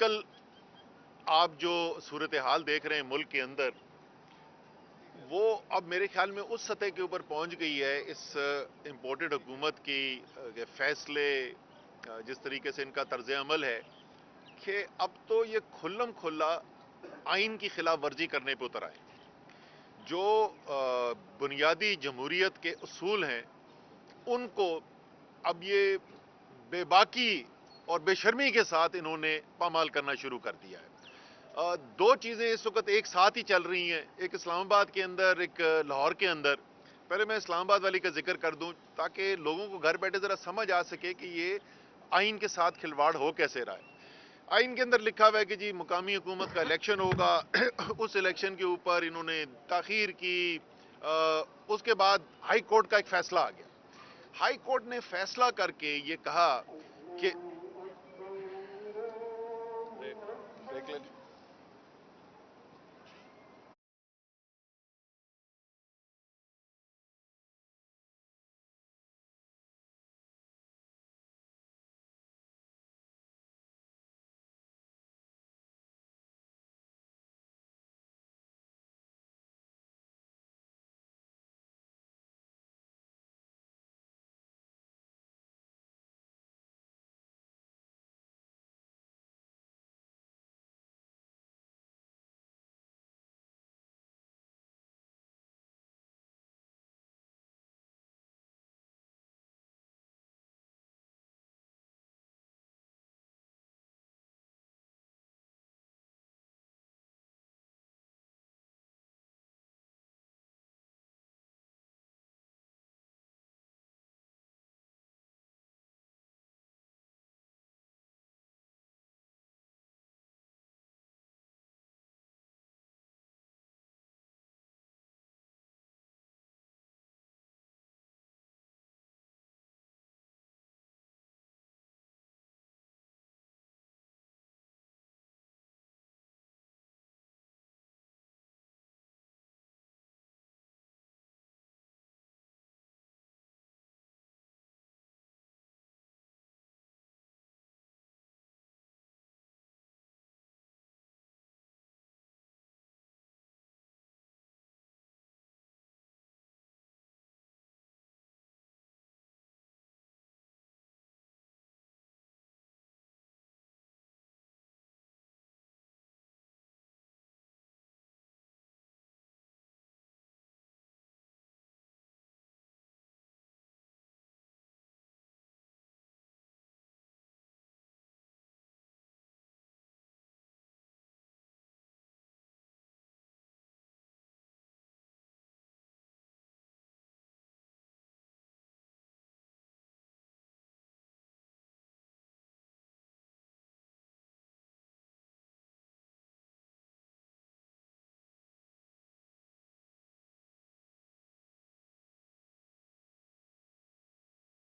کل آپ جو صورتحال دیکھ رہے ہیں ملک کے اندر، وہ اب میرے خیال میں اس سطح کے اوپر پہنچ گئی ہے اس امپورٹڈ حکومت کی فیصلے، جس طریقے سے ان کا طرز عمل ہے، کہ اب تو یہ کھلم کھلا آئین کی خلاف ورزی کرنے پہ اتر آئے۔ جو بنیادی جمہوریت کے اصول ہیں ان کو اب یہ بے باکی اور بے شرمی کے ساتھ انہوں نے پامال کرنا شروع کر دیا ہے۔ دو چیزیں اس وقت ایک ساتھ ہی چل رہی ہیں، ایک اسلام آباد کے اندر، ایک لاہور کے اندر۔ پہلے میں اسلام آباد والی کا ذکر کر دوں تاکہ لوگوں کو گھر بیٹھے ذرا سمجھ آ سکے کہ یہ آئین کے ساتھ کھلواڑ ہو کیسے رہا ہے۔ آئین کے اندر لکھا ہوا ہے کہ جی مقامی حکومت کا الیکشن ہوگا، اس الیکشن کے اوپر انہوں نے تاخیر کی، اس کے بعد ہائی کورٹ کا ایک فیصلہ آ گیا۔ ہائی کورٹ نے فیصلہ کر کے یہ کہا کہ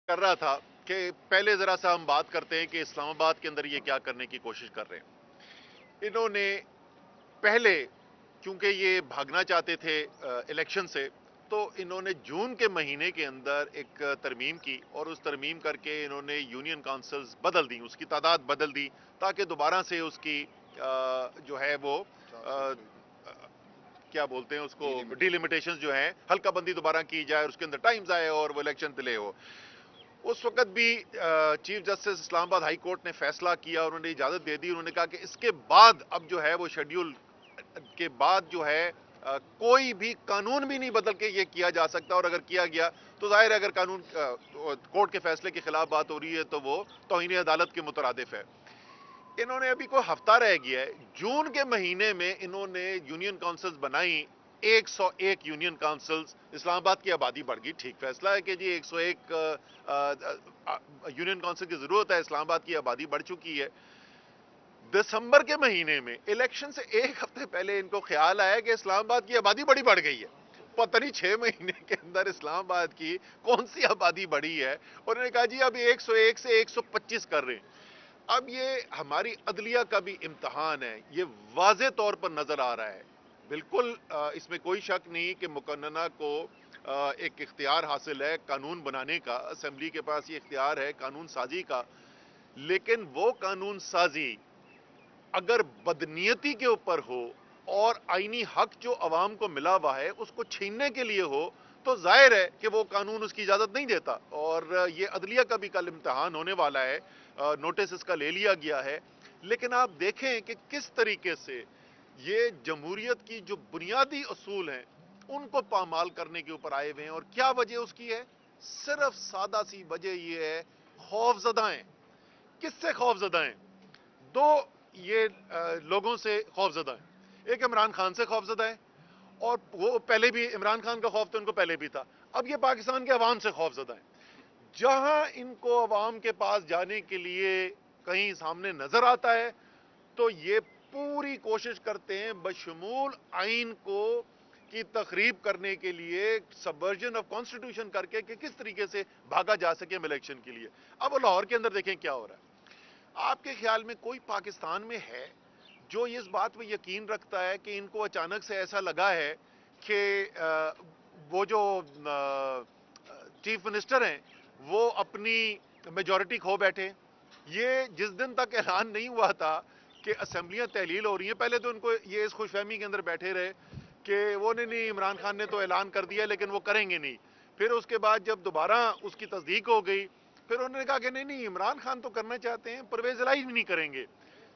کر رہا تھا کہ پہلے ذرا سا ہم بات کرتے ہیں کہ اسلام آباد کے اندر یہ کیا کرنے کی کوشش کر رہے ہیں۔ انہوں نے پہلے، چونکہ یہ بھاگنا چاہتے تھے الیکشن سے، تو انہوں نے جون کے مہینے کے اندر ایک ترمیم کی، اور اس ترمیم کر کے انہوں نے یونین کونسلز بدل دی، اس کی تعداد بدل دی، تاکہ دوبارہ سے اس کی جو ہے وہ کیا بولتے ہیں اس کو، ڈیلیمیٹیشن جو ہیں، حلقہ بندی دوبارہ کی جائے، اور اس کے اندر ٹائمز آئے اور وہ الیکشن ڈیلے ہو۔ اس وقت بھی چیف جسٹس اسلام آباد ہائی کورٹ نے فیصلہ کیا، انہوں نے اجازت دے دی، انہوں نے کہا کہ اس کے بعد اب جو ہے وہ شیڈیول کے بعد جو ہے کوئی بھی قانون بھی نہیں بدل کے یہ کیا جا سکتا، اور اگر کیا گیا تو ظاہر ہے اگر قانون کورٹ کے فیصلے کے خلاف بات ہو رہی ہے تو وہ توہین عدالت کے مترادف ہے۔ انہوں نے ابھی کوئی ہفتہ رہ گیا ہے، جون کے مہینے میں انہوں نے یونین کونسلز بنائی، 101 یونین کونسلز۔ اسلام آباد کی آبادی بڑھ گئی، ٹھیک فیصلہ ہے کہ جی 101 یونین کونسل کی ضرورت ہے، اسلام آباد کی آبادی بڑھ چکی ہے۔ دسمبر کے مہینے میں الیکشن سے ایک ہفتے پہلے ان کو خیال آیا کہ اسلام آباد کی آبادی بڑی بڑھ گئی ہے، پتہ نہیں 6 مہینے کے اندر اسلام آباد کی کون سی آبادی بڑھی ہے، اور انہوں نے کہا جی اب 101 سے 125 کر رہے ہیں۔ اب یہ ہماری عدلیہ کا بھی امتحان ہے، یہ واضح طور پر نظر آ رہا ہے، بالکل اس میں کوئی شک نہیں کہ مقننہ کو ایک اختیار حاصل ہے قانون بنانے کا، اسمبلی کے پاس یہ اختیار ہے قانون سازی کا، لیکن وہ قانون سازی اگر بدنیتی کے اوپر ہو اور آئینی حق جو عوام کو ملا ہوا ہے اس کو چھیننے کے لیے ہو تو ظاہر ہے کہ وہ قانون اس کی اجازت نہیں دیتا. اور یہ عدلیہ کا بھی کل امتحان ہونے والا ہے, نوٹس اس کا لے لیا گیا ہے. لیکن آپ دیکھیں کہ کس طریقے سے یہ جمہوریت کی جو بنیادی اصول ہیں ان کو پامال کرنے کے اوپر آئے ہوئے ہیں. اور کیا وجہ اس کی ہے؟ صرف سادہ سی وجہ یہ ہے, خوف زدہ ہیں. کس سے خوف زدہ ہیں؟ دو یہ لوگوں سے خوف زدہ ہیں. ایک عمران خان سے خوف زدہ ہے, اور وہ پہلے بھی عمران خان کا خوف تو ان کو پہلے بھی تھا. اب یہ پاکستان کے عوام سے خوف زدہ ہیں. جہاں ان کو عوام کے پاس جانے کے لیے کہیں سامنے نظر آتا ہے تو یہ پوری کوشش کرتے ہیں بشمول آئین کو کی تخریب کرنے کے لیے, سبورژن آف کانسٹیٹیوشن کر کے کہ کس طریقے سے بھاگا جا سکے الیکشن کے لیے. اب وہ لاہور کے اندر دیکھیں کیا ہو رہا ہے. آپ کے خیال میں کوئی پاکستان میں ہے جو اس بات پہ یقین رکھتا ہے کہ ان کو اچانک سے ایسا لگا ہے کہ وہ جو چیف منسٹر ہیں وہ اپنی میجورٹی کھو بیٹھے؟ یہ جس دن تک اعلان نہیں ہوا تھا کہ اسمبلیاں تحلیل ہو رہی ہیں, پہلے تو ان کو یہ اس خوش فہمی کے اندر بیٹھے رہے کہ وہ نہیں, عمران خان نے تو اعلان کر دیا لیکن وہ کریں گے نہیں. پھر اس کے بعد جب دوبارہ اس کی تصدیق ہو گئی پھر انہوں نے کہا کہ نہیں عمران خان تو کرنا چاہتے ہیں, پرویز الہی بھی نہیں کریں گے.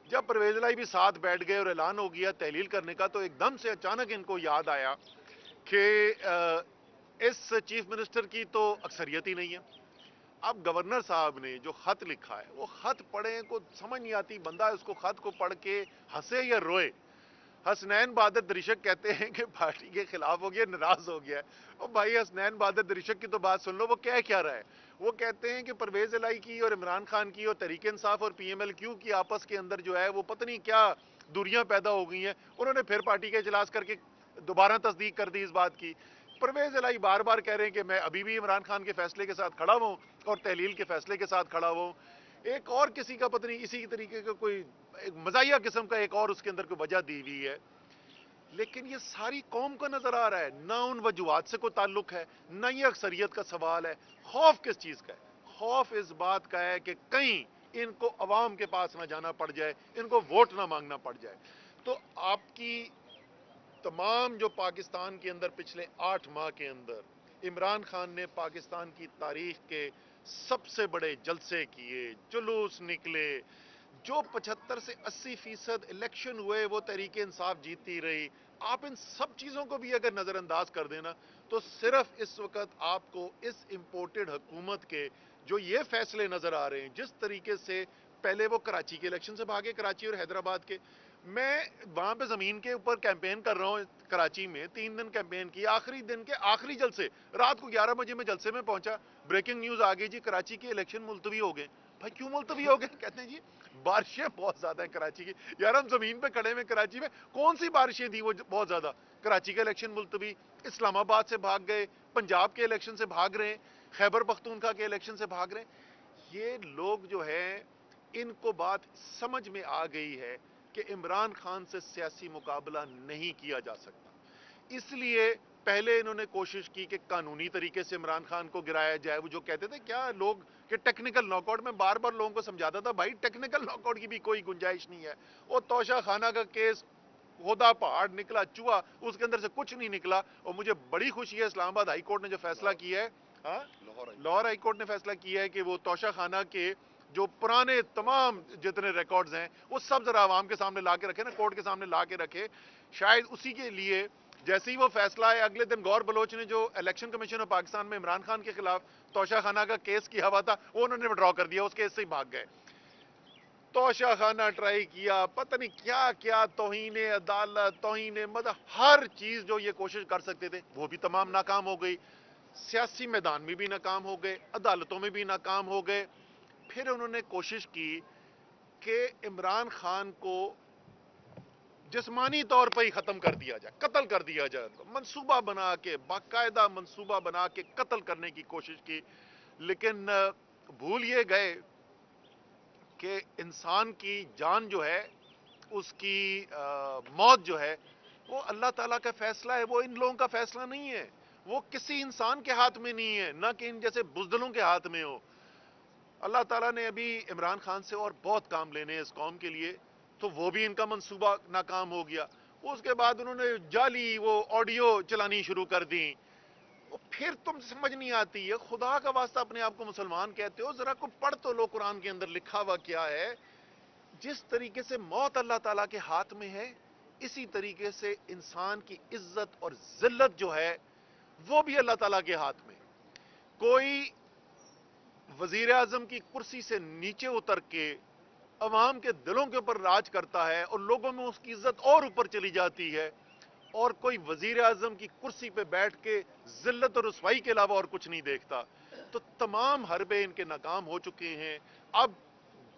جب پرویز الہی بھی ساتھ بیٹھ گئے اور اعلان ہو گیا تحلیل کرنے کا تو ایک دم سے اچانک ان کو یاد آیا کہ اس چیف منسٹر کی تو اکثریت ہی نہیں ہے. اب گورنر صاحب نے جو خط لکھا ہے وہ خط پڑھیں کو سمجھ نہیں آتی, بندہ اس کو خط کو پڑھ کے ہنسے یا روئے. حسنین بہادر درشک کہتے ہیں کہ پارٹی کے خلاف ہو گیا, ناراض ہو گیا ہے. اور بھائی حسنین بہادر درشک کی تو بات سن لو, وہ کیا رہا ہے. وہ کہتے ہیں کہ پرویز الہی کی اور عمران خان کی اور تحریک انصاف اور پی ایم ایل کیو کی آپس کے اندر جو ہے وہ پتہ نہیں کیا دوریاں پیدا ہو گئی ہیں. انہوں نے پھر پارٹی کے اجلاس کر کے دوبارہ تصدیق کر دی اس بات کی. پرویز الہی بار بار کہہ رہے ہیں کہ میں ابھی بھی عمران خان کے فیصلے کے ساتھ کھڑا ہوں اور تحلیل کے فیصلے کے ساتھ کھڑا ہوں. ایک اور کسی کا پتہ نہیں اسی طریقے کا کوئی ایک مزاحیہ قسم کا ایک اور اس کے اندر کوئی وجہ دی ہوئی ہے. لیکن یہ ساری قوم کو نظر آ رہا ہے, نہ ان وجوہات سے کوئی تعلق ہے نہ یہ اکثریت کا سوال ہے. خوف کس چیز کا ہے؟ خوف اس بات کا ہے کہ کہیں ان کو عوام کے پاس نہ جانا پڑ جائے, ان کو ووٹ نہ مانگنا پڑ جائے. تو آپ کی تمام جو پاکستان کے اندر پچھلے 8 ماہ کے اندر عمران خان نے پاکستان کی تاریخ کے سب سے بڑے جلسے کیے, جلوس نکلے, جو 75 سے 80% الیکشن ہوئے وہ تحریک انصاف جیتتی رہی. آپ ان سب چیزوں کو بھی اگر نظر انداز کر دینا تو صرف اس وقت آپ کو اس امپورٹڈ حکومت کے جو یہ فیصلے نظر آ رہے ہیں, جس طریقے سے پہلے وہ کراچی کے الیکشن سے بھاگے, کراچی اور حیدرآباد کے. میں وہاں پہ زمین کے اوپر کیمپین کر رہا ہوں کراچی میں, 3 دن کیمپین کی. آخری دن کے آخری جلسے رات کو 11 بجے میں جلسے میں پہنچا, بریکنگ نیوز آ گئی جی کراچی کے الیکشن ملتوی ہو گئے. بھائی کیوں ملتوی ہو گئے؟ کہتے ہیں جی بارشیں بہت زیادہ ہیں کراچی کی. یار ہم زمین پہ کھڑے ہوئے کراچی میں, کون سی بارشیں تھیں وہ بہت زیادہ؟ کراچی کا الیکشن ملتوی, اسلام آباد سے بھاگ گئے, پنجاب کے الیکشن سے بھاگ رہے ہیں, خیبر پختونخوا کے الیکشن سے بھاگ رہے ہیں. یہ لوگ جو ہیں ان کو بات سمجھ میں آ گئی ہے کہ عمران خان سے سیاسی مقابلہ نہیں کیا جا سکتا. اس لیے پہلے انہوں نے کوشش کی کہ قانونی طریقے سے عمران خان کو گرایا جائے. وہ جو کہتے تھے کیا لوگ کہ ٹیکنیکل ناک آؤٹ, میں بار بار لوگوں کو سمجھاتا تھا بھائی ٹیکنیکل ناک آؤٹ کی بھی کوئی گنجائش نہیں ہے. وہ توشہ خانہ کا کیس خدا پہاڑ نکلا چوہا, اس کے اندر سے کچھ نہیں نکلا. اور مجھے بڑی خوشی ہے اسلام آباد ہائی کورٹ نے جو فیصلہ کیا ہے, لاہور ہائی کورٹ نے فیصلہ کیا ہے کہ وہ توشہ خانہ کے جو پرانے تمام جتنے ریکارڈز ہیں وہ سب ذرا عوام کے سامنے لا کے رکھے نا, کورٹ کے سامنے لا کے رکھے. شاید اسی کے لیے جیسے ہی وہ فیصلہ ہے اگلے دن گور بلوچ نے جو الیکشن کمیشن آف پاکستان میں عمران خان کے خلاف توشہ خانہ کا کیس کیا ہوا تھا وہ انہوں نے وڈرا کر دیا, اس کیس سے ہی بھاگ گئے. توشہ خانہ ٹرائی کیا, پتہ نہیں کیا کیا, توہین عدالت, توہین مدح, ہر چیز جو یہ کوشش کر سکتے تھے وہ بھی تمام ناکام ہو گئی. سیاسی میدان میں بھی ناکام ہو گئے, عدالتوں میں بھی ناکام ہو گئے. پھر انہوں نے کوشش کی کہ عمران خان کو جسمانی طور پر ہی ختم کر دیا جائے, قتل کر دیا جائے. منصوبہ بنا کے, باقاعدہ منصوبہ بنا کے قتل کرنے کی کوشش کی. لیکن بھول یہ گئے کہ انسان کی جان جو ہے, اس کی موت جو ہے وہ اللہ تعالیٰ کا فیصلہ ہے, وہ ان لوگوں کا فیصلہ نہیں ہے. وہ کسی انسان کے ہاتھ میں نہیں ہے, نہ کہ ان جیسے بزدلوں کے ہاتھ میں ہو. اللہ تعالیٰ نے ابھی عمران خان سے اور بہت کام لینے ہیں اس قوم کے لیے. تو وہ بھی ان کا منصوبہ ناکام ہو گیا. اس کے بعد انہوں نے جعلی وہ آڈیو چلانی شروع کر دی. پھر تم سمجھ نہیں آتی ہے, خدا کا واسطہ اپنے آپ کو مسلمان کہتے ہو, ذرا کو پڑھ تو لو قرآن کے اندر لکھا ہوا کیا ہے. جس طریقے سے موت اللہ تعالیٰ کے ہاتھ میں ہے, اسی طریقے سے انسان کی عزت اور ذلت جو ہے وہ بھی اللہ تعالیٰ کے ہاتھ میں. کوئی وزیر اعظم کی کرسی سے نیچے اتر کے عوام کے دلوں کے اوپر راج کرتا ہے اور لوگوں میں اس کی عزت اور اوپر چلی جاتی ہے, اور کوئی وزیر اعظم کی کرسی پہ بیٹھ کے ذلت اور رسوائی کے علاوہ اور کچھ نہیں دیکھتا. تو تمام حربے ان کے ناکام ہو چکے ہیں. اب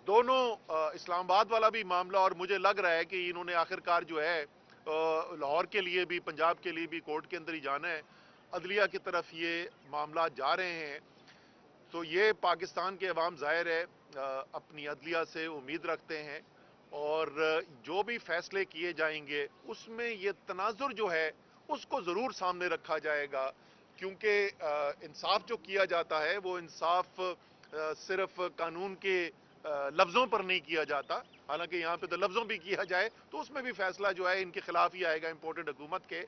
دونوں اسلام آباد والا بھی معاملہ, اور مجھے لگ رہا ہے کہ انہوں نے آخر کار جو ہے لاہور کے لیے بھی پنجاب کے لیے بھی کورٹ کے اندر ہی جانا ہے, عدلیہ کی طرف یہ معاملات جا رہے ہیں. تو یہ پاکستان کے عوام ظاہر ہے اپنی عدلیہ سے امید رکھتے ہیں, اور جو بھی فیصلے کیے جائیں گے اس میں یہ تناظر جو ہے اس کو ضرور سامنے رکھا جائے گا, کیونکہ انصاف جو کیا جاتا ہے وہ انصاف صرف قانون کے لفظوں پر نہیں کیا جاتا. حالانکہ یہاں پہ تو لفظوں بھی کیا جائے تو اس میں بھی فیصلہ جو ہے ان کے خلاف ہی آئے گا, امپورٹڈ حکومت کے.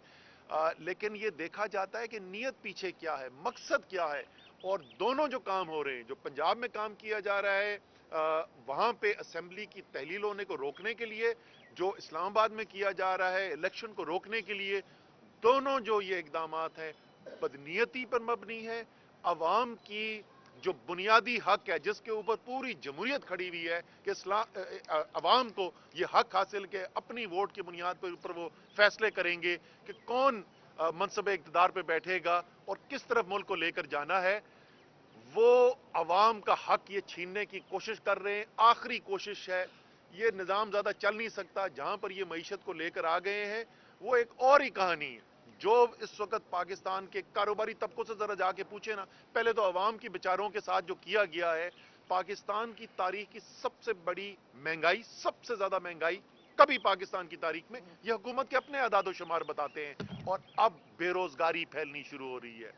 لیکن یہ دیکھا جاتا ہے کہ نیت پیچھے کیا ہے, مقصد کیا ہے. اور دونوں جو کام ہو رہے ہیں, جو پنجاب میں کام کیا جا رہا ہے وہاں پہ اسمبلی کی تحلیل ہونے کو روکنے کے لیے, جو اسلام آباد میں کیا جا رہا ہے الیکشن کو روکنے کے لیے, دونوں جو یہ اقدامات ہیں بدنیتی پر مبنی ہے. عوام کی جو بنیادی حق ہے جس کے اوپر پوری جمہوریت کھڑی ہوئی ہے کہ عوام کو یہ حق حاصل کہ اپنی ووٹ کی بنیاد پر اوپر وہ فیصلے کریں گے کہ کون منصب اقتدار پہ بیٹھے گا اور کس طرف ملک کو لے کر جانا ہے, وہ عوام کا حق یہ چھیننے کی کوشش کر رہے ہیں. آخری کوشش ہے, یہ نظام زیادہ چل نہیں سکتا. جہاں پر یہ معیشت کو لے کر آ گئے ہیں وہ ایک اور ہی کہانی ہے. جو اس وقت پاکستان کے کاروباری طبقوں سے ذرا جا کے پوچھے نا, پہلے تو عوام کی بیچاروں کے ساتھ جو کیا گیا ہے, پاکستان کی تاریخ کی سب سے بڑی مہنگائی, سب سے زیادہ مہنگائی کبھی پاکستان کی تاریخ میں, یہ حکومت کے اپنے اعداد و شمار بتاتے ہیں. اور اب بے روزگاری پھیلنی شروع ہو رہی ہے.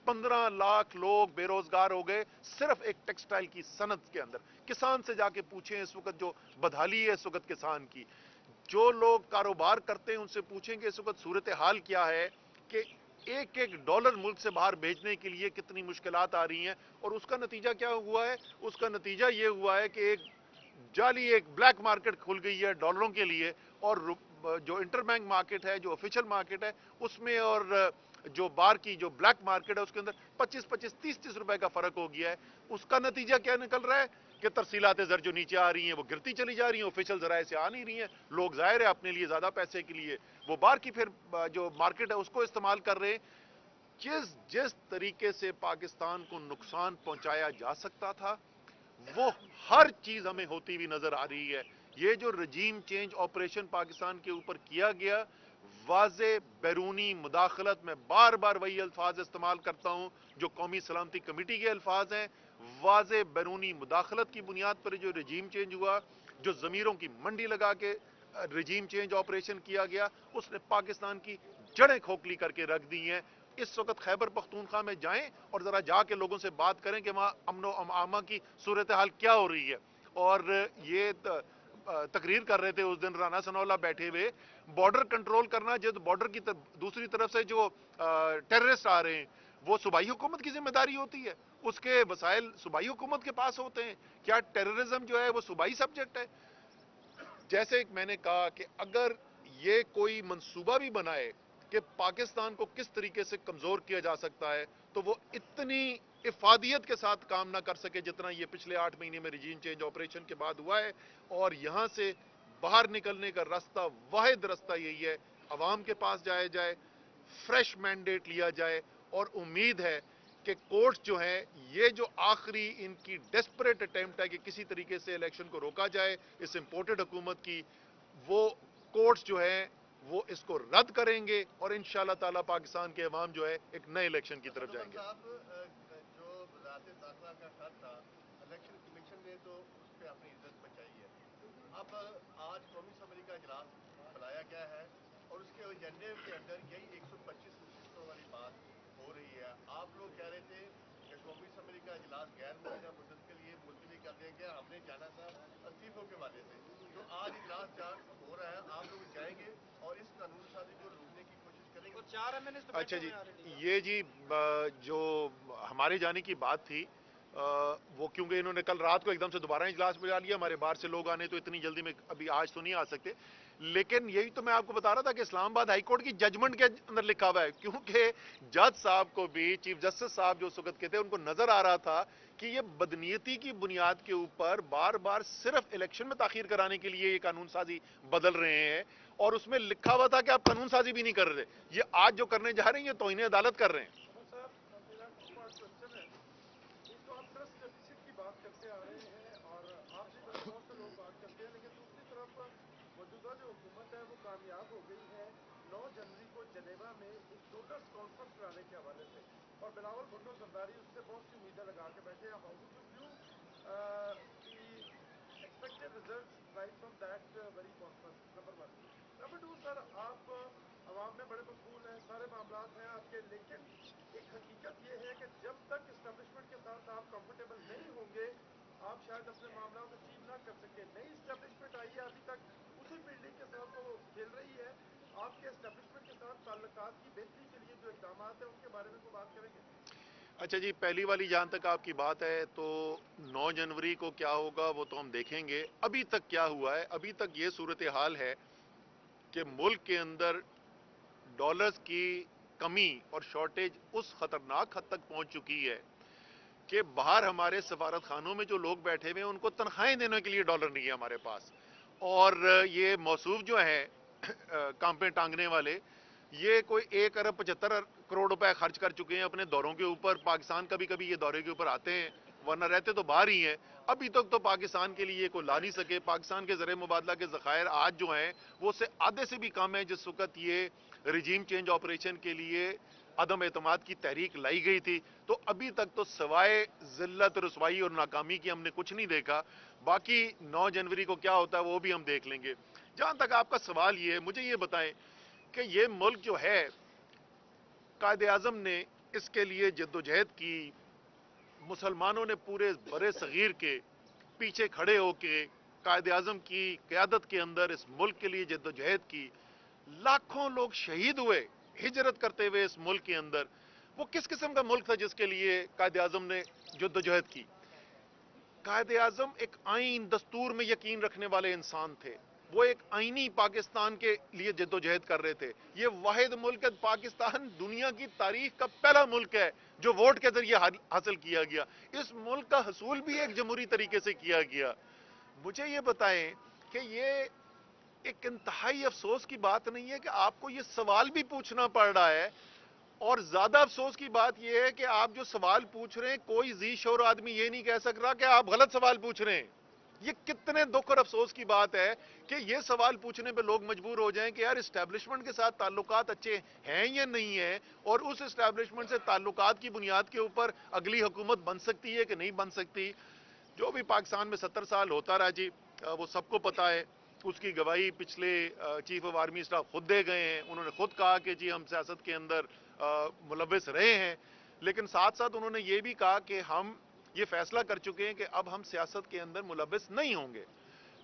15 لاکھ لوگ بے روزگار ہو گئے صرف ایک ٹیکسٹائل کی صنعت کے اندر. کسان سے جا کے پوچھیں اس وقت جو بدحالی ہے اس وقت کسان کی, جو لوگ کاروبار کرتے ہیں ان سے پوچھیں کہ اس وقت صورتحال کیا ہے, کہ ایک ایک ڈالر ملک سے باہر بھیجنے کے لیے کتنی مشکلات آ رہی ہیں. اور اس کا نتیجہ کیا ہوا ہے؟ اس کا نتیجہ یہ ہوا ہے کہ ایک جعلی ایک بلیک مارکیٹ کھل گئی ہے ڈالروں کے لیے, اور جو انٹر بینک مارکیٹ ہے, جو آفیشل مارکیٹ ہے اس میں, اور جو بار کی جو بلیک مارکیٹ ہے اس کے اندر 25-25 30-30 روپے کا فرق ہو گیا ہے. اس کا نتیجہ کیا نکل رہا ہے کہ ترسیلات زر جو نیچے آ رہی ہیں وہ گرتی چلی جا رہی ہیں, آفیشل ذرائع سے آ نہیں رہی ہیں. لوگ ظاہر ہے اپنے لیے زیادہ پیسے کے لیے وہ بار کی پھر جو مارکیٹ ہے اس کو استعمال کر رہے ہیں. جس طریقے سے پاکستان کو نقصان پہنچایا جا سکتا تھا وہ ہر چیز ہمیں ہوتی ہوئی نظر آ رہی ہے. یہ جو رجیم چینج آپریشن پاکستان کے اوپر کیا گیا, واضح بیرونی مداخلت, میں بار بار وہی الفاظ استعمال کرتا ہوں جو قومی سلامتی کمیٹی کے الفاظ ہیں, واضح بیرونی مداخلت کی بنیاد پر جو رجیم چینج ہوا, جو ضمیروں کی منڈی لگا کے رجیم چینج آپریشن کیا گیا, اس نے پاکستان کی جڑیں کھوکھلی کر کے رکھ دی ہیں. اس وقت خیبر پختونخوا میں جائیں اور ذرا جا کے لوگوں سے بات کریں کہ وہاں امن و امامہ کی صورتحال کیا ہو رہی ہے. اور یہ تقریر کر رہے تھے اس دن رانا ثناء اللہ بیٹھے ہوئے, بارڈر کنٹرول کرنا, جب بارڈر کی دوسری طرف سے جو ٹیررسٹ آ رہے ہیں وہ صوبائی حکومت کی ذمہ داری ہوتی ہے, اس کے وسائل صوبائی حکومت کے پاس ہوتے ہیں. کیا ٹیررزم جو ہے وہ صوبائی سبجیکٹ ہے؟ جیسے میں نے کہا کہ اگر یہ کوئی منصوبہ بھی بنائے کہ پاکستان کو کس طریقے سے کمزور کیا جا سکتا ہے, تو وہ اتنی افادیت کے ساتھ کام نہ کر سکے جتنا یہ پچھلے 8 مہینے میں رجیم چینج آپریشن کے بعد ہوا ہے. اور یہاں سے باہر نکلنے کا راستہ, واحد راستہ یہی ہے, عوام کے پاس جایا جائے, فریش مینڈیٹ لیا جائے. اور امید ہے کہ کورٹس جو ہیں, یہ جو آخری ان کی ڈیسپریٹ اٹیمپٹ ہے کہ کسی طریقے سے الیکشن کو روکا جائے اس امپورٹڈ حکومت کی, وہ کورٹس جو ہیں وہ اس کو رد کریں گے, اور انشاءاللہ تعالی پاکستان کے عوام جو ہے ایک نئے الیکشن کی طرف جائیں گے. جو وزارت داخلہ کا خط تھا, الیکشن کمیشن نے تو اس پہ اپنی عزت بچائی ہے. اب آج قومی اسمبلی کا اجلاس بلایا گیا ہے اور اس کے ایجنڈے کے اندر یہی 125 نشستوں والی بات ہو رہی ہے. آپ لوگ کہہ رہے تھے کہ قومی اسمبلی کا اجلاس غیر معینہ مدت کے لیے ملتوی کر دیں कि हमने जाना था इस्तीफों के वाले से, तो आज इजलास चार हो रहा है, आप लोग जाएंगे और इस कानून साजी को रोकने की कोशिश करेंगे? तो 4 एमएनएस तो अच्छा जी, बैठे हुए ये जी जो हमारे जाने की बात थी, वो क्योंकि इन्होंने कल रात को एकदम से दोबारा इजलास बुला लिया, हमारे बाहर से लोग आने तो इतनी जल्दी में अभी आज तो नहीं आ सकते, लेकिन यही तो मैं आपको बता रहा था कि इस्लामाबाद हाई कोर्ट की जजमेंट के अंदर लिखा हुआ है, क्योंकि जज साहब को भी, चीफ जस्टिस साहब जो उस वक्त के थे, उनको नजर आ रहा था कि ये बदनीयती की बुनियाद के ऊपर बार बार सिर्फ इलेक्शन में ताखीर कराने के लिए ये कानून साजी बदल रहे हैं, और उसमें लिखा हुआ था कि आप कानून साजी भी नहीं कर रहे। ये आज जो करने जा रहे हैं ये तौहीन अदालत कर रहे हैं। मौजूदा जो हुकूमत है वो कामयाब हो गई है 9 जनवरी को जनेवा में एक डोनर्स कॉन्फ्रेंस कराने के हवाले से, और बिलावल भुट्टो जरदारी उससे बहुत सी उम्मीदें लगा के बैठे हैं। How do you view the expected results right from that very conference? Number 1। Number 2 sir, आप अवाम में बड़े मकबूल हैं, सारे मामला हैं आपके, लेकिन एक हकीकत ये है कि जब तक इस्टेब्लिशमेंट के साथ आप कंफर्टेबल नहीं होंगे आप शायद अपने मामला अचीव ना कर सके। नई इस्टेब्लिशमेंट आई है, अभी तक उसी बिल्डिंग के साथ वो खेल रही है। आपके एस्टेब्लिशमेंट के साथ ताल्लुकात की बेहतरी के लिए जो इकदाम हैं उनके बारे में कोई बात करेंगे? अच्छा जी, पहली वाली जहां तक आपकी बात है तो 9 जनवरी को क्या होगा वो तो हम देखेंगे। अभी तक क्या हुआ है, अभी तक ये सूरत हाल है कि मुल्क के अंदर डॉलर्स की कमी और शॉर्टेज उस खतरनाक हद तक पहुंच चुकी है कि बाहर हमारे सफारत खानों में जो लोग बैठे हुए हैं उनको तनख्वाहें देने के लिए डॉलर नहीं है हमारे पास। और ये मौसूफ जो है कांपे टांगने वाले, ये कोई 1 अरब 75 करोड़ रुपए खर्च कर चुके हैं अपने दौरों के ऊपर। पाकिस्तान कभी कभी ये दौरे के ऊपर आते हैं, वरना रहते तो बाहर ही हैं। अभी तक तो पाकिस्तान के लिए कोई ला नहीं सके। पाकिस्तान के ज़र मुबादला के ज़खायर आज जो हैं वो उससे आधे से भी कम है जिस वक्त ये रिजीम चेंज ऑपरेशन के लिए अदम एतमाद की तहरीक लाई गई थी। तो अभी तक तो सवाए जिल्लत, रसवाई और नाकामी की हमने कुछ नहीं देखा। बाकी 9 जनवरी को क्या होता है वो भी हम देख लेंगे। जहां तक आपका सवाल ये है, मुझे ये बताएं कि ये मुल्क जो है, कायदे आजम ने इसके लिए जद्दोजहद की, मुसलमानों ने पूरे बरे सगीर के पीछे खड़े होके कायदे आजम की क़यादत के अंदर इस मुल्क के लिए जद्दोजहद की, लाखों लोग शहीद हुए हिजरत करते हुए इस मुल्क के अंदर। वो किस किस्म का मुल्क था जिसके लिए कायदे आजम ने जद्दोजहद की? कायदे आजम एक आइन दस्तूर में यकीन रखने वाले इंसान थे। वो एक आईनी पाकिस्तान के लिए जद्दोजहद कर रहे थे। ये वाहिद मुल्क है, पाकिस्तान दुनिया की तारीख का पहला मुल्क है जो वोट के जरिए हासिल किया गया। इस मुल्क का हसूल भी एक जमहूरी तरीके से किया गया। मुझे ये बताएं कि ये एक इंतहाई अफसोस की बात नहीं है कि आपको ये सवाल भी पूछना पड़ रहा है, और ज्यादा अफसोस की बात यह है कि आप जो सवाल पूछ रहे हैं कोई जी शोर आदमी ये नहीं कह सक रहा कि आप गलत सवाल पूछ रहे हैं। ये कितने दुख और अफसोस की बात है कि ये सवाल पूछने पे लोग मजबूर हो जाएं कि यार इस्टेब्लिशमेंट के साथ ताल्लुकात अच्छे हैं या नहीं है, और उस इस्टेब्लिशमेंट से ताल्लुकात की बुनियाद के ऊपर अगली हुकूमत बन सकती है कि नहीं बन सकती। जो भी पाकिस्तान में 70 साल होता रहा जी, वो सबको पता है। उसकी गवाही पिछले चीफ ऑफ आर्मी स्टाफ खुद दे गए हैं। उन्होंने खुद कहा कि जी हम सियासत के अंदर मुलव्वस रहे हैं, लेकिन साथ साथ उन्होंने ये भी कहा कि हम ये फैसला कर चुके हैं कि अब हम सियासत के अंदर मुलव्वस नहीं होंगे।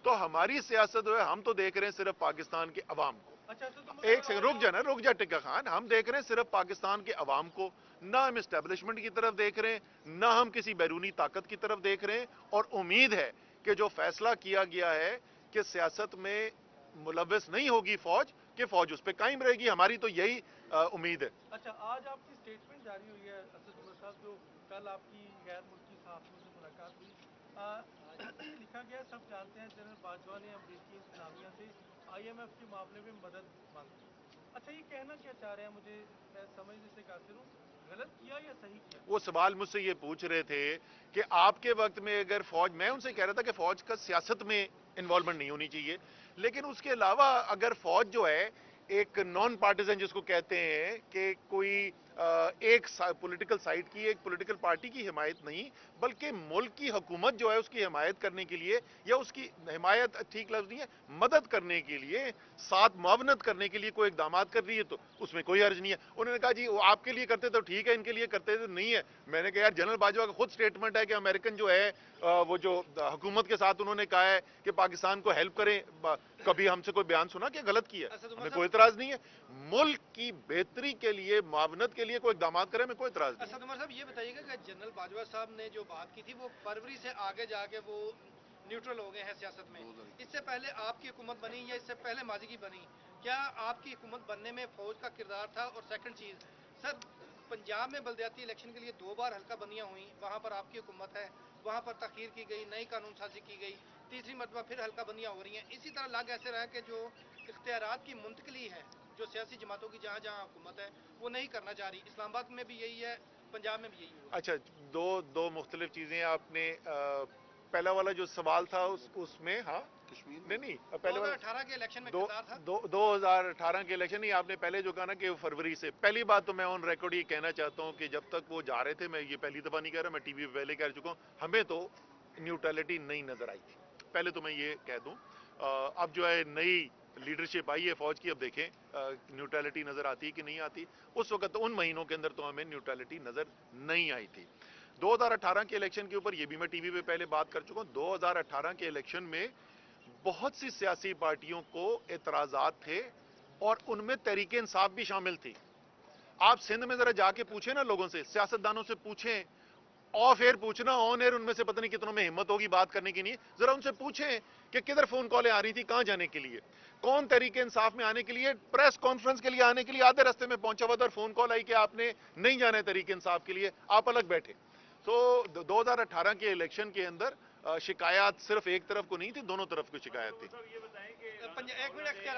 तो हमारी सियासत जो है, हम तो देख रहे हैं सिर्फ पाकिस्तान के अवाम को। अच्छा, एक सेकंड रुक जा टिक्का खान, हम देख रहे हैं सिर्फ पाकिस्तान के अवाम को, ना हम एस्टेब्लिशमेंट की तरफ देख रहे हैं, ना हम किसी बैरूनी ताकत की तरफ देख रहे हैं। और उम्मीद है कि जो फैसला किया गया है कि सियासत में मुलव्वस नहीं होगी फौज, कि फौज उस पर कायम रहेगी, हमारी तो यही उम्मीद है। अच्छा, आज आपकी स्टेटमेंट जारी हुई है असद उमर साहब, जो कल आपकी गैर मुल्की सहाफ़ियों से मुलाकात हुई। लिखा गया, सब जानते हैं जनरल बाजवा ने अमरीकी इंतजामिया से IMF के मामले में मदद मांगी। अच्छा, ये कहना क्या चाह रहे हैं? मैं समझने से कासिर हूँ, गलत किया या सही किया? वो सवाल मुझसे ये पूछ रहे थे कि आपके वक्त में अगर फौज, मैं उनसे कह रहा था कि फौज का सियासत में इन्वॉल्वमेंट नहीं होनी चाहिए, लेकिन उसके अलावा अगर फौज जो है एक नॉन पार्टिजन जिसको कहते हैं कि कोई एक पॉलिटिकल साइड की, एक पॉलिटिकल पार्टी की हिमायत नहीं, बल्कि मुल्क की हुकूमत जो है उसकी हिमायत करने के लिए, या उसकी हिमायत ठीक लफ्ज नहीं है, मदद करने के लिए, साथ मुआवनत करने के लिए कोई इकदाम कर रही है तो उसमें कोई हर्ज नहीं है। उन्होंने कहा जी वो आपके लिए करते तो ठीक है, इनके लिए करते तो नहीं है। मैंने कहा यार जनरल बाजवा का खुद स्टेटमेंट है कि अमेरिकन जो है वो जो हुकूमत के साथ उन्होंने कहा है कि पाकिस्तान को हेल्प करें, कभी हमसे कोई बयान सुना कि गलत किया? हमें कोई इतराज नहीं है। मुल्क की बेहतरी के लिए, मुआवनत के लिए कोई इकदाम करे, में कोई इतराज नहीं। असद उमर साहब ये बताइएगा कि जनरल बाजवा साहब ने जो बात की थी वो फरवरी से आगे जाके वो न्यूट्रल हो गए हैं सियासत में। इससे पहले आपकी हुकूमत बनी या इससे पहले माजी की बनी, क्या आपकी हुकूमत बनने में फौज का किरदार था? और सेकंड चीज सर, पंजाब में बलदियाती इलेक्शन के लिए 2 बार हल्का बंदियां हुई, वहां पर आपकी हुकूमत है, वहां पर तखीर की गई, नई कानून साजी की गई, तीसरी मरतबा फिर हल्का बंदियां हो रही हैं। इसी तरह लग ऐसे रहा है कि जो इख्तियारात की मुंतकली है जो सियासी जमातों की जहाँ जहाँ हुकूमत है वो नहीं करना चाह रही, इस्लामाबाद में भी यही है, पंजाब में भी यही हुआ। अच्छा, दो मुख्तलिफ चीजें आपने पहला वाला जो सवाल था उसमें, हाँ कश्मीर नहीं पहले 2018 के इलेक्शन में दो, किरदार था। 2018 के इलेक्शन नहीं, आपने पहले जो कहा ना कि फरवरी से, पहली बात तो मैं ऑन रिकॉर्ड ये कहना चाहता हूँ कि जब तक वो जा रहे थे, मैं ये पहली दफा नहीं कह रहा, मैं टीवी पे पहले कह चुका हूँ, हमें तो न्यूट्रलिटी नहीं नजर आई थी, पहले तो मैं ये कह दूं। अब जो है नई लीडरशिप आई है फौज की, अब देखें न्यूट्रलिटी नजर आती है कि नहीं आती। उस वक्त तो उन महीनों के अंदर तो हमें न्यूट्रलिटी नजर नहीं आई थी। 2018 के इलेक्शन के ऊपर ये भी मैं टीवी पे पहले बात कर चुका हूं। 2018 के इलेक्शन में बहुत सी सियासी पार्टियों को एतराजात थे और उनमें तहरीक इंसाफ भी शामिल थी। आप सिंध में जरा जाके पूछें ना, लोगों से, सियासतदानों से पूछें, ऑफ एयर पूछना, ऑन एयर उनमें से पता नहीं कितनों में हिम्मत होगी बात करने की। नहीं, जरा उनसे पूछें कि किधर फोन कॉलें आ रही थी, कहां जाने के लिए, कौन तहरीक इंसाफ में आने के लिए, प्रेस कॉन्फ्रेंस के लिए आने के लिए आधे रास्ते में पहुंचा हुआ था, फोन कॉल आई कि आपने नहीं जाना है तहरीक इंसाफ के लिए, आप अलग बैठे। तो 2018 के इलेक्शन के अंदर शिकायत सिर्फ एक तरफ को नहीं थी, दोनों तरफ को शिकायत थी।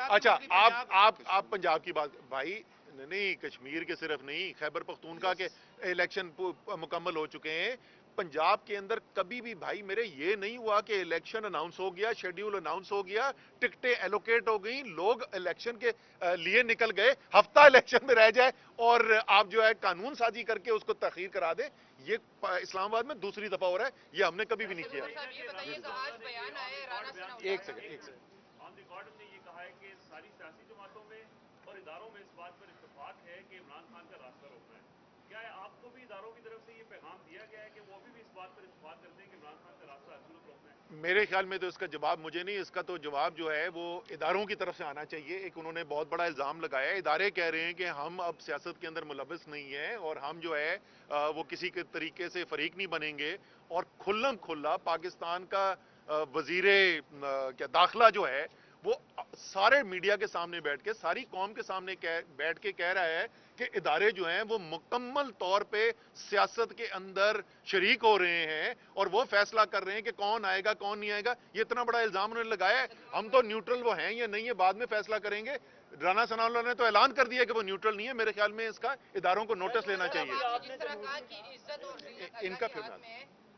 अच्छा, आप पंजाब की बात, भाई नहीं, कश्मीर के सिर्फ नहीं, खैबर पख्तूनख्वा के इलेक्शन मुकम्मल हो चुके हैं। पंजाब के अंदर कभी भी भाई मेरे ये नहीं हुआ कि इलेक्शन अनाउंस हो गया, शेड्यूल अनाउंस हो गया, टिकटें एलोकेट हो गई, लोग इलेक्शन के लिए निकल गए, हफ्ता इलेक्शन में रह जाए और आप जो है कानून साजी करके उसको तखीर करा दे। ये इस्लामाबाद में दूसरी दफा हो रहा है, ये हमने कभी भी नहीं किया। एक सेकंड ऑन रिकॉर्ड हमने ये कहा है कि सारी सियासी जमातों में और इदारों में इस बात पर इत्तेफाक है कि इमरान खान का रास्ता रोकना है। क्या है आपको भी इदारों की तरफ से ये पैगाम दिया गया है कि वो अभी भी इस बात पर इत्तेफाक करते हैं कि इमरान खान का रास्ता हर सूरत रोकना है? मेरे ख्याल में तो इसका जवाब मुझे नहीं, इसका तो जवाब जो है वो इदारों की तरफ से आना चाहिए। एक उन्होंने बहुत बड़ा इल्ज़ाम लगाया है, इदारे कह रहे हैं कि हम अब सियासत के अंदर मुलविस नहीं है और हम जो है वो किसी के तरीके से फरीक नहीं बनेंगे, और खुल्लम खुल्ला पाकिस्तान का वजीरे क्या दाखिला जो है वो सारे मीडिया के सामने बैठ के, सारी कौम के सामने बैठ के कह रहा है कि इदारे जो हैं वो मुकम्मल तौर पे सियासत के अंदर शरीक हो रहे हैं और वो फैसला कर रहे हैं कि कौन आएगा कौन नहीं आएगा। ये इतना बड़ा इल्जाम उन्होंने लगाया है। हम तो न्यूट्रल वो हैं या नहीं है बाद में फैसला करेंगे। राना सनाउल्लाह ने तो ऐलान कर दिया कि वो न्यूट्रल नहीं है। मेरे ख्याल में इसका इदारों को नोटिस लेना चाहिए। इनका फिर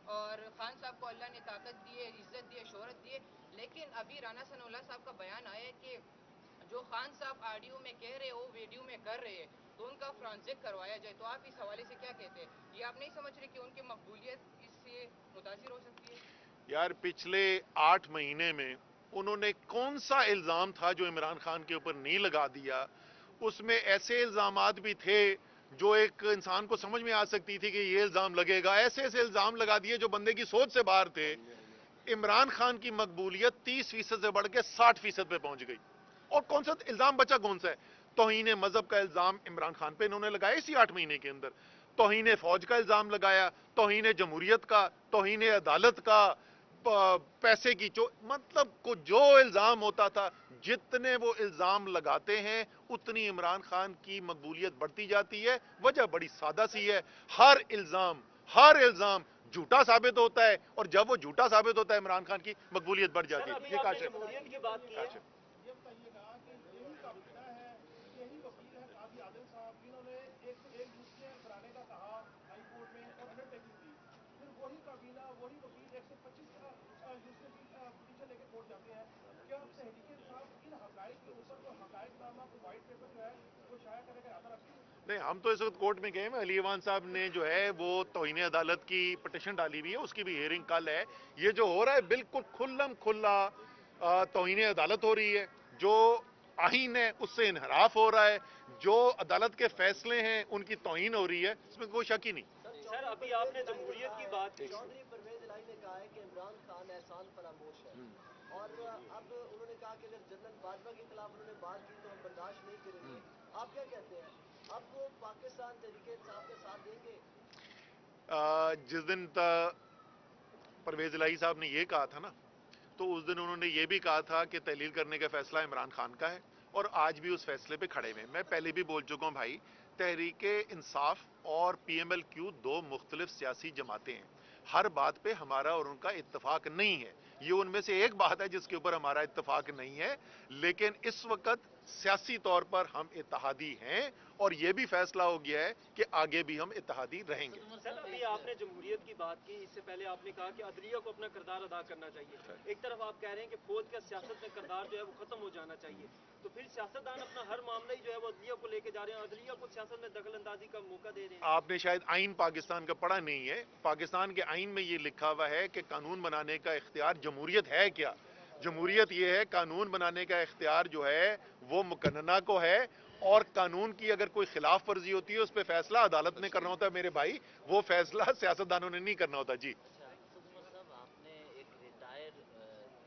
और खान साहब को अल्लाह ने ताकत दी है, इज्जत दी है, शोहरत दी है, लेकिन अभी राना सनाउल्लाह साहब का बयान आया है कि जो खान साहब ऑडियो में कह रहे हो वीडियो में कर रहे हैं तो उनका फ्रांसिक करवाया जाए। तो आप इस हवाले से क्या कहते हैं? ये आप नहीं समझ रहे कि उनकी मकबूलियत इससे मुतासिर हो सकती है? यार पिछले 8 महीने में उन्होंने कौन सा इल्जाम था जो इमरान खान के ऊपर नहीं लगा दिया? उसमें ऐसे इल्जामात भी थे जो एक इंसान को समझ में आ सकती थी कि ये इल्जाम लगेगा, ऐसे ऐसे इल्जाम लगा दिए जो बंदे की सोच से बाहर थे। इमरान खान की मकबूलियत 30% से बढ़ के 60% पे पहुंच गई। और कौन सा इल्जाम बचा? कौन सा है? तौहीन मजहब का इल्जाम इमरान खान पे इन्होंने लगाया इसी 8 महीने के अंदर। तौहीन फौज का इल्जाम लगाया, तौहीन जमहूरियत का, तौहीन अदालत का, पैसे की मतलब को जो इल्जाम होता था, जितने वो इल्जाम लगाते हैं उतनी इमरान खान की मकबूलियत बढ़ती जाती है। वजह बड़ी सादा सी है, हर इल्जाम झूठा साबित होता है और जब वो झूठा साबित होता है इमरान खान की मकबूलियत बढ़ जाती है। ये काशिफ ये बताइएगा कि यही काबीना है, यही वकील है काजी आदिल साहब, जिन्होंने एक यूसीए कराने का कहा हाई कोर्ट में और अंडरटेकिंग दी, फिर वही काबीना वही वकील 125 यूसीए की पिटीशन लेके कोर्ट जाते हैं। क्या तहरीक इंसाफ इन हकाइक के ऊपर जो हकाइकनामा प्रोवाइड नहीं, हम तो इस वक्त कोर्ट में गए हैं। अली अवान साहब ने जो है वो तौहीन अदालत की पिटिशन डाली हुई है, उसकी भी हियरिंग कल है। ये जो हो रहा है बिल्कुल खुल्लम खुल्ला तौहीन अदालत हो रही है। जो आईन है उससे इनहराफ हो रहा है, जो अदालत के फैसले हैं उनकी तौहीन हो रही है, इसमें कोई शक ही नहीं। सर अभी आपने जमहूरियत की बात की। चौधरी परवेज इलाही ने कहा है कि इमरान खान एहसान फरामोश है, और अब उन्होंने कहा कि अगर जनरल बाजवा के खिलाफ उन्होंने बात की तो हम बर्दाश्त नहीं करेंगे। आप क्या कहते हैं, अब वो पाकिस्तान तहरीके इंसाफ का साथ देंगे? जिस दिन परवेज इलाही साहब ने ये कहा था ना, तो उस दिन उन्होंने ये भी कहा था कि तहलील करने का फैसला इमरान खान का है, और आज भी उस फैसले पे खड़े हुए। मैं पहले भी बोल चुका हूं भाई, तहरीके इंसाफ और PMLQ दो मुख्तलिफ सियासी जमातें हैं। हर बात पे हमारा और उनका इत्तेफाक नहीं है। ये उनमें से एक बात है जिसके ऊपर हमारा इत्तेफाक नहीं है, लेकिन इस वक्त सियासी तौर पर हम इत्तेहादी हैं, और ये भी फैसला हो गया है कि आगे भी हम इत्तेहादी रहेंगे। सर अभी आपने जमहूरियत की बात की, इससे पहले आपने कहा कि अदलिया को अपना किरदार अदा करना चाहिए। एक तरफ आप कह रहे हैं कि फौज का सियासत में किरदार जो है वो खत्म हो जाना चाहिए, तो फिर सियासतदान अपना हर मामला ही जो है वो अदलिया को लेके जा रहे हैं, अदलिया को सियासत में दखल अंदाजी का मौका दे रहे हैं। आपने शायद आइन पाकिस्तान का पढ़ा नहीं है। पाकिस्तान के आइन में ये लिखा हुआ है कि कानून बनाने का इख्तियार जमहूरियत है क्या? जमहूरियत ये है, कानून बनाने का इख्तियार जो है वो मुकन्नना को है, और कानून की अगर कोई खिलाफ वर्जी होती है उस पर फैसला अदालत ने करना होता है मेरे भाई, वो फैसला सियासतदानों ने नहीं करना होता। जी साहब, आपने एक रिटायर्ड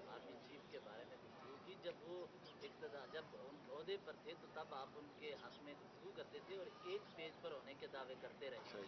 आर्मी चीफ के बारे में गुफ्तगू की। जब वो जब ओहदे पर थे तो तब आप उनके हक में गुफ्तगू करते थे और एक पेज पर होने के दावे करते रहे।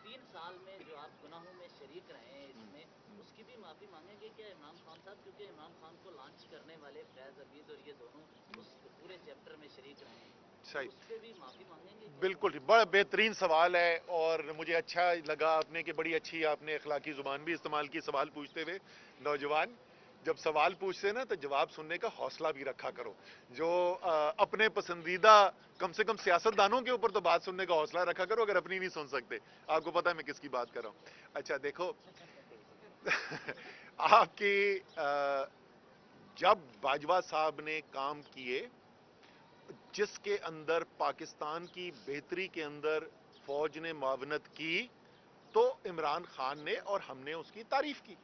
3 साल में जो आप गुनाहों में शरीक रहे हैं, इसमें उसकी भी माफी मांगेंगे क्या इमरान खान साहब? क्योंकि इमरान खान को लॉन्च करने वाले फैज अबीद और ये दोनों उस पूरे चैप्टर में शरीक रहे हैं, सही, उस पे भी माफी मांगेंगे? बिल्कुल बड़ा बेहतरीन सवाल है, और मुझे अच्छा लगा आपने कि बड़ी अच्छी आपने अखलाकी जुबान भी इस्तेमाल की सवाल पूछते हुए। नौजवान जब सवाल पूछते ना तो जवाब सुनने का हौसला भी रखा करो। जो अपने पसंदीदा कम से कम सियासतदानों के ऊपर तो बात सुनने का हौसला रखा करो, अगर अपनी नहीं सुन सकते। आपको पता है मैं किसकी बात कर रहा हूं। अच्छा देखो आपकी जब बाजवा साहब ने काम किए जिसके अंदर पाकिस्तान की बेहतरी के अंदर फौज ने मुआवनत की, तो इमरान खान ने और हमने उसकी तारीफ की।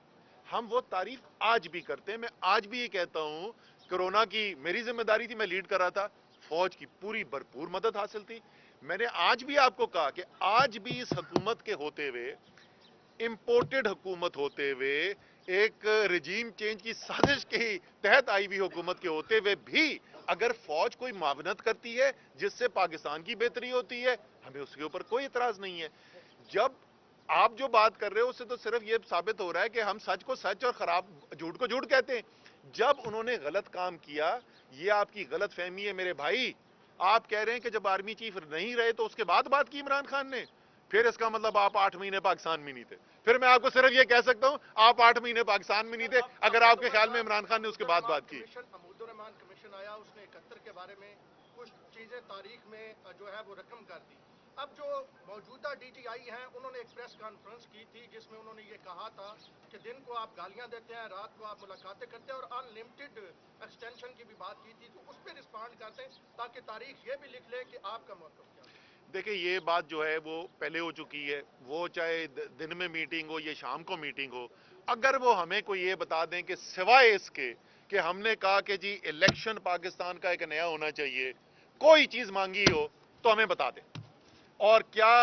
हम वो तारीफ आज भी करते हैं। मैं आज भी ये कहता हूं, कोरोना की मेरी जिम्मेदारी थी, मैं लीड कर रहा था, फौज की पूरी भरपूर मदद हासिल थी। मैंने आज भी आपको कहा कि आज भी इस हुकूमत के होते हुए, इंपोर्टेड हुकूमत होते हुए, एक रजीम चेंज की साजिश के तहत आई हुई हुकूमत के होते हुए भी अगर फौज कोई मुआवनत करती है जिससे पाकिस्तान की बेहतरी होती है, हमें उसके ऊपर कोई इतराज नहीं है। जब आप जो बात कर रहे हो उससे तो सिर्फ ये साबित हो रहा है कि हम सच को सच और खराब झूठ को झूठ कहते हैं। जब उन्होंने गलत काम किया, ये आपकी गलत फहमी है मेरे भाई। आप कह रहे हैं कि जब आर्मी चीफ नहीं रहे तो उसके बाद बात की इमरान खान ने, फिर इसका मतलब आप 8 महीने पाकिस्तान में नहीं थे। फिर मैं आपको सिर्फ ये कह सकता हूं, आप 8 महीने पाकिस्तान में नहीं थे अगर आपके ख्याल में इमरान खान ने उसके बाद बात की। अब्दुर्रहमान कमीशन आया, उसने 71 के बारे में कुछ चीजें तारीख में जो है वो रकम कर दी। अब जो मौजूदा DGI हैं, उन्होंने एक प्रेस कॉन्फ्रेंस की थी जिसमें उन्होंने ये कहा था कि दिन को आप गालियां देते हैं, रात को आप मुलाकातें करते हैं, और अनलिमिटेड एक्सटेंशन की भी बात की थी। तो उस पर रिस्पॉन्ड करते हैं ताकि तारीख ये भी लिख ले कि आपका मौक़िफ़ क्या है। देखिए ये बात जो है वो पहले हो चुकी है, वो चाहे दिन में मीटिंग हो या शाम को मीटिंग हो, अगर वो हमें कोई ये बता दें कि सिवाय इसके कि हमने कहा कि जी इलेक्शन पाकिस्तान का एक नया होना चाहिए, कोई चीज मांगी हो तो हमें बता दें। और क्या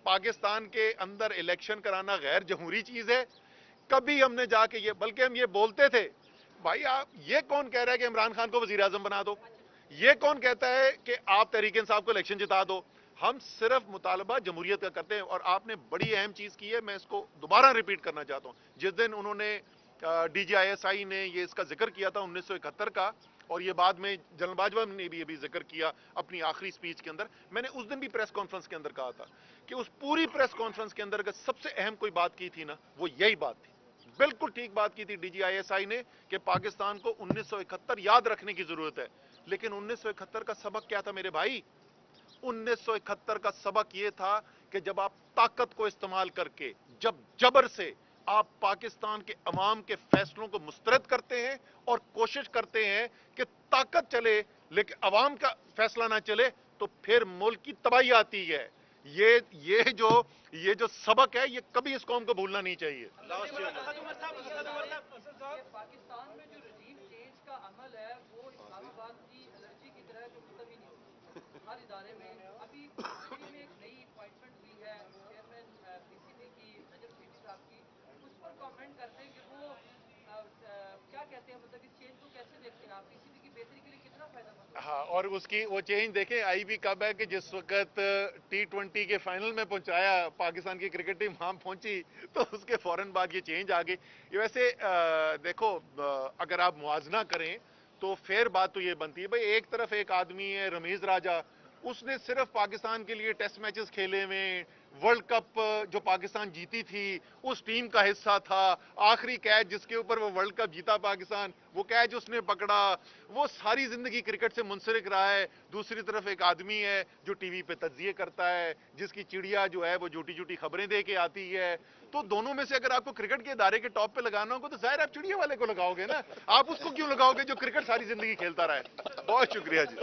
पाकिस्तान के अंदर इलेक्शन कराना गैर जमहूरी चीज है? कभी हमने जाके ये, बल्कि हम ये बोलते थे भाई, आप ये कौन कह रहा है कि इमरान खान को वजीर आजम बना दो? ये कौन कहता है कि आप तहरीक इंसाफ को इलेक्शन जिता दो? हम सिर्फ मुतालबा जमहूरियत का करते हैं। और आपने बड़ी अहम चीज की है, मैं इसको दोबारा रिपीट करना चाहता हूं। जिस दिन उन्होंने DGISI ने ये इसका जिक्र किया था 1971 का, और ये बाद में जनरल बाजवा ने भी जिक्र किया अपनी आखिरी स्पीच के अंदर, मैंने उस दिन भी प्रेस कॉन्फ्रेंस के अंदर कहा था कि उस पूरी प्रेस कॉन्फ्रेंस के अंदर अगर सबसे अहम कोई बात की थी ना, वो यही बात थी। बिल्कुल ठीक बात की थी DGISI ने कि पाकिस्तान को 1971 याद रखने की जरूरत है। लेकिन 1971 का सबक क्या था मेरे भाई? 1971 का सबक यह था कि जब आप ताकत को इस्तेमाल करके, जब जबर से आप पाकिस्तान के अवाम के फैसलों को मुस्तरद करते हैं और कोशिश करते हैं कि ताकत चले लेकिन अवाम का फैसला ना चले, तो फिर मुल्क की तबाही आती है। ये जो सबक है, ये कभी इस कौम को भूलना नहीं चाहिए। पाकिस्तान में जो रजीम चेंज का अमल है वो इस्लामाबाद की एलर्जी की तरह जो खत्म ही नहीं होता हर इदारे में। अभी पीसीबी में एक नई अपॉइंटमेंट हुई है चेयरमैन पीसीबी की नजम सेठी साहब की, उस पर कमेंट करते हैं कि वो क्या कहते हैं, मतलब इस चेंज को कैसे देखते हैं आप, पीसीबी की बेहतरी के लिए कितना फायदेमंद? हाँ, और उसकी वो चेंज देखें आई भी कब है कि जिस वक्त T20 के फाइनल में पहुंचाया पाकिस्तान की क्रिकेट टीम वहां पहुंची तो उसके फौरन बाद ये चेंज आ गई। ये वैसे देखो, अगर आप मुआवजा करें तो फेयर बात तो ये बनती है भाई, एक तरफ एक आदमी है रमीज राजा, उसने सिर्फ पाकिस्तान के लिए टेस्ट मैचेस खेले में, वर्ल्ड कप जो पाकिस्तान जीती थी उस टीम का हिस्सा था, आखिरी कैच जिसके ऊपर वो वर्ल्ड कप जीता पाकिस्तान, वो कैच उसने पकड़ा, वो सारी जिंदगी क्रिकेट से मुंसलिक रहा है। दूसरी तरफ एक आदमी है जो टीवी पे तज्जिए करता है, जिसकी चिड़िया जो है वो झूठी झूठी खबरें दे के आती है। तो दोनों में से अगर आपको क्रिकेट के इदारे के टॉप पे लगाना होगा तो जाहिर आप चिड़िया वाले को लगाओगे ना, आप उसको क्यों लगाओगे जो क्रिकेट सारी जिंदगी खेलता रहा है। बहुत शुक्रिया जी।